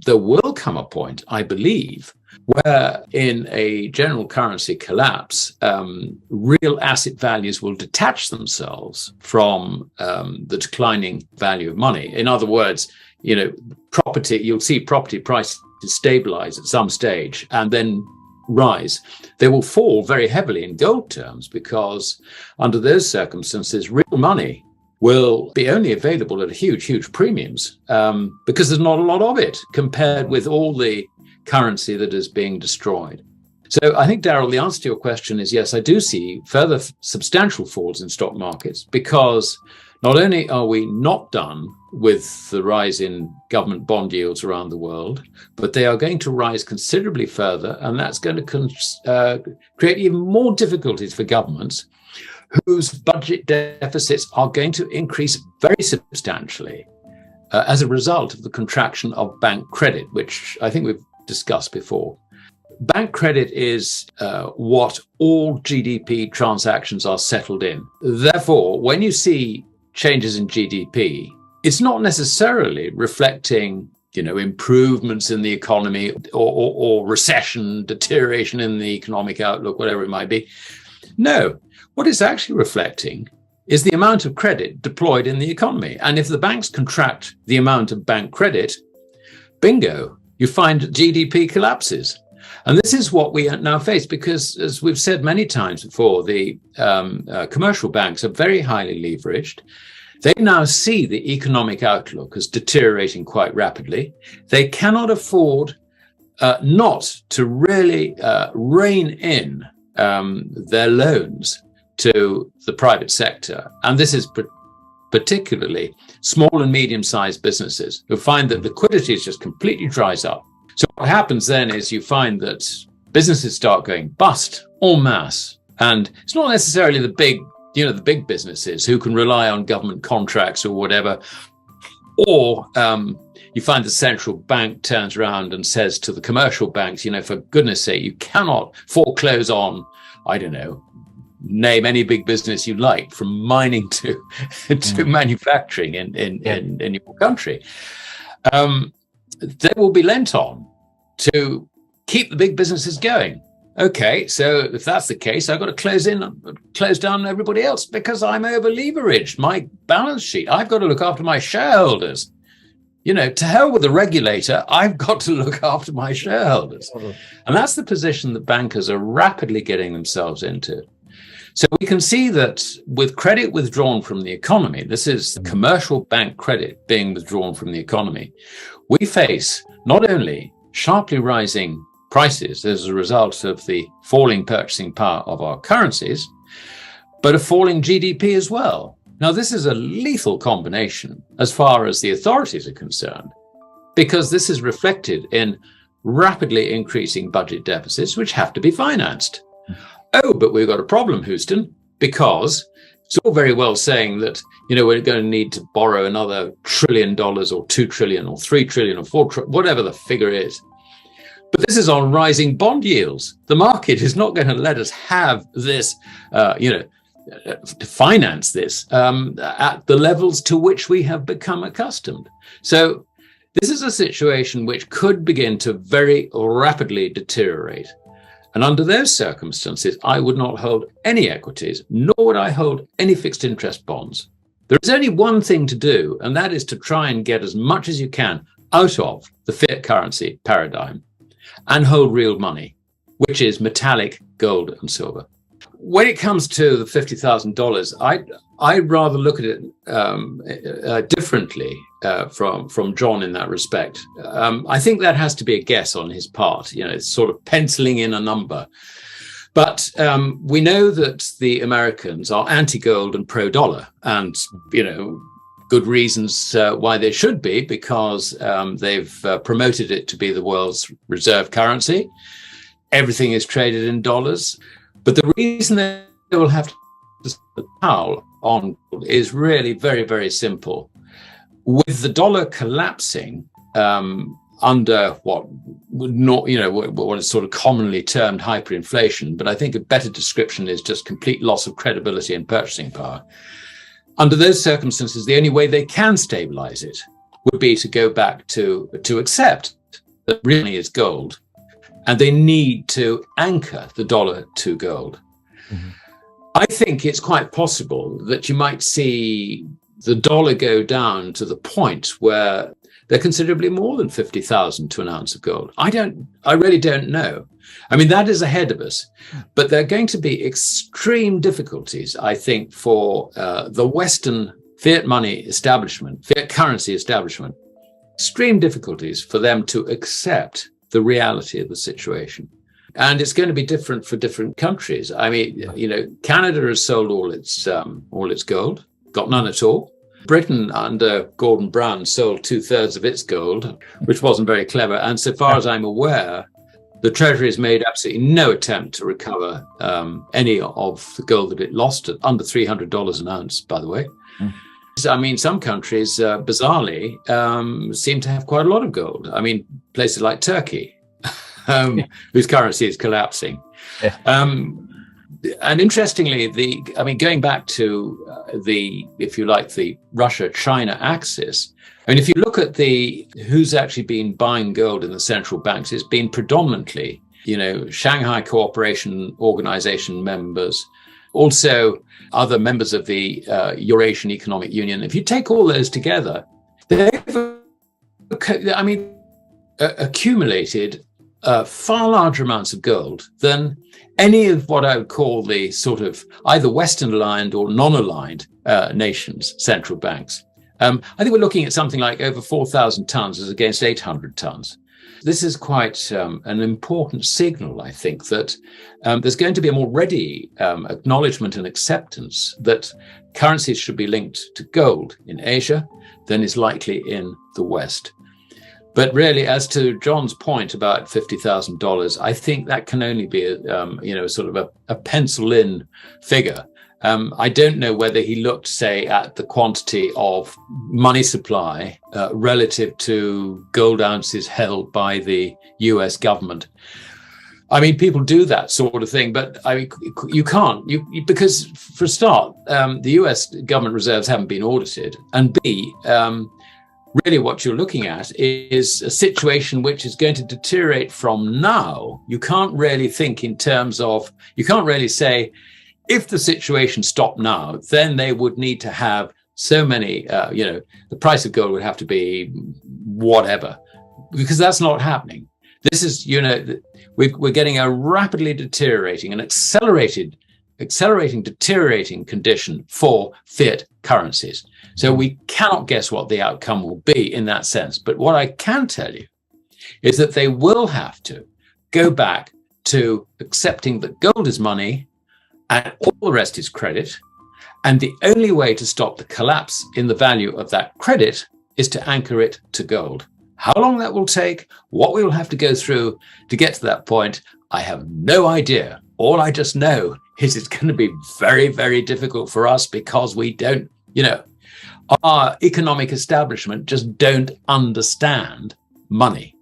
there will come a point, I believe, where in a general currency collapse, real asset values will detach themselves from the declining value of money. In other words, property, you'll see property prices stabilize at some stage and then rise. They will fall very heavily in gold terms because under those circumstances, real money will be only available at huge premiums because there's not a lot of it compared with all the currency that is being destroyed. So I think, Daryl, the answer to your question is yes, I do see further substantial falls in stock markets because not only are we not done with the rise in government bond yields around the world, but they are going to rise considerably further, and that's going to create even more difficulties for governments whose budget deficits are going to increase very substantially as a result of the contraction of bank credit, which I think we've discussed before. Bank credit is what all GDP transactions are settled in. Therefore, when you see changes in GDP, it's not necessarily reflecting, improvements in the economy or recession, deterioration in the economic outlook, whatever it might be. No, what it's actually reflecting is the amount of credit deployed in the economy. And if the banks contract the amount of bank credit, bingo, you find GDP collapses. And this is what we now face because, as we've said many times before, the commercial banks are very highly leveraged. They now see the economic outlook as deteriorating quite rapidly. They cannot afford not to really rein in their loans to the private sector. And this is particularly small and medium-sized businesses who find that liquidity is just completely dries up. So what happens then is you find that businesses start going bust en masse. And it's not necessarily the big businesses who can rely on government contracts or whatever. Or you find the central bank turns around and says to the commercial banks, for goodness sake, you cannot foreclose on, I don't know, name any big business you like, from mining to manufacturing in your country. They will be lent on to keep the big businesses going. Okay, so if that's the case, I've got to close down everybody else because I'm over leveraged. My balance sheet, I've got to look after my shareholders. To hell with the regulator, I've got to look after my shareholders. And that's the position that bankers are rapidly getting themselves into. So we can see that with credit withdrawn from the economy, this is commercial bank credit being withdrawn from the economy, we face not only sharply rising prices as a result of the falling purchasing power of our currencies, but a falling GDP as well. Now, this is a lethal combination as far as the authorities are concerned, because this is reflected in rapidly increasing budget deficits, which have to be financed. Oh, but we've got a problem, Houston, because it's all very well saying that, we're going to need to borrow another $1 trillion or $2 trillion or $3 trillion or $4 trillion, whatever the figure is. But this is on rising bond yields. The market is not going to let us have this, to finance this at the levels to which we have become accustomed. So this is a situation which could begin to very rapidly deteriorate. And under those circumstances, I would not hold any equities, nor would I hold any fixed interest bonds. There is only one thing to do, and that is to try and get as much as you can out of the fiat currency paradigm and hold real money, which is metallic gold and silver. When it comes to the $50,000, I'd rather look at it differently from John in that respect. I think that has to be a guess on his part. It's sort of penciling in a number. But we know that the Americans are anti-gold and pro-dollar, and good reasons why they should be, because they've promoted it to be the world's reserve currency. Everything is traded in dollars. But the reason they will have to the towel on is really very, very simple. With the dollar collapsing under what is sort of commonly termed hyperinflation, but I think a better description is just complete loss of credibility and purchasing power. Under those circumstances, the only way they can stabilize it would be to go back to accept that really is gold, and they need to anchor the dollar to gold. Mm-hmm. I think it's quite possible that you might see the dollar go down to the point where they're considerably more than 50,000 to an ounce of gold. I really don't know. I mean, that is ahead of us, but there are going to be extreme difficulties, I think, for the Western fiat money establishment, fiat currency establishment, extreme difficulties for them to accept the reality of the situation. And it's going to be different for different countries. I mean, Canada has sold all its gold, got none at all. Britain, under Gordon Brown, sold 2/3 of its gold, which wasn't very clever. And so far as I'm aware, the Treasury has made absolutely no attempt to recover any of the gold that it lost at under $300 an ounce, by the way. Mm. I mean, some countries, bizarrely, seem to have quite a lot of gold. I mean, places like Turkey, whose currency is collapsing. Yeah. And interestingly, going back to if you like, the Russia-China axis, I mean, if you look at who's actually been buying gold in the central banks, it's been predominantly, Shanghai Cooperation Organization members, also other members of the Eurasian Economic Union. If you take all those together, they've, accumulated far larger amounts of gold than any of what I would call the sort of either Western aligned or non-aligned nations' central banks. I think we're looking at something like over 4,000 tons as against 800 tons. This is quite an important signal, I think, that there's going to be a more ready acknowledgement and acceptance that currencies should be linked to gold in Asia than is likely in the West. But really, as to John's point about $50,000, I think that can only be sort of a pencil-in figure. I don't know whether he looked, say, at the quantity of money supply relative to gold ounces held by the US government. I mean, people do that sort of thing, but I mean, you can't, because for a start, the US government reserves haven't been audited, and B, really what you're looking at is a situation which is going to deteriorate from now. You can't really think in terms of, you can't really say, if the situation stopped now, then they would need to have so many, the price of gold would have to be whatever, because that's not happening. This is, we're getting a rapidly deteriorating and accelerating deteriorating condition for fiat currencies. So we cannot guess what the outcome will be in that sense. But what I can tell you is that they will have to go back to accepting that gold is money and all the rest is credit. And the only way to stop the collapse in the value of that credit is to anchor it to gold. How long that will take, what we will have to go through to get to that point, I have no idea. All I just know is it's going to be very, very difficult for us because we don't, our economic establishment just don't understand money.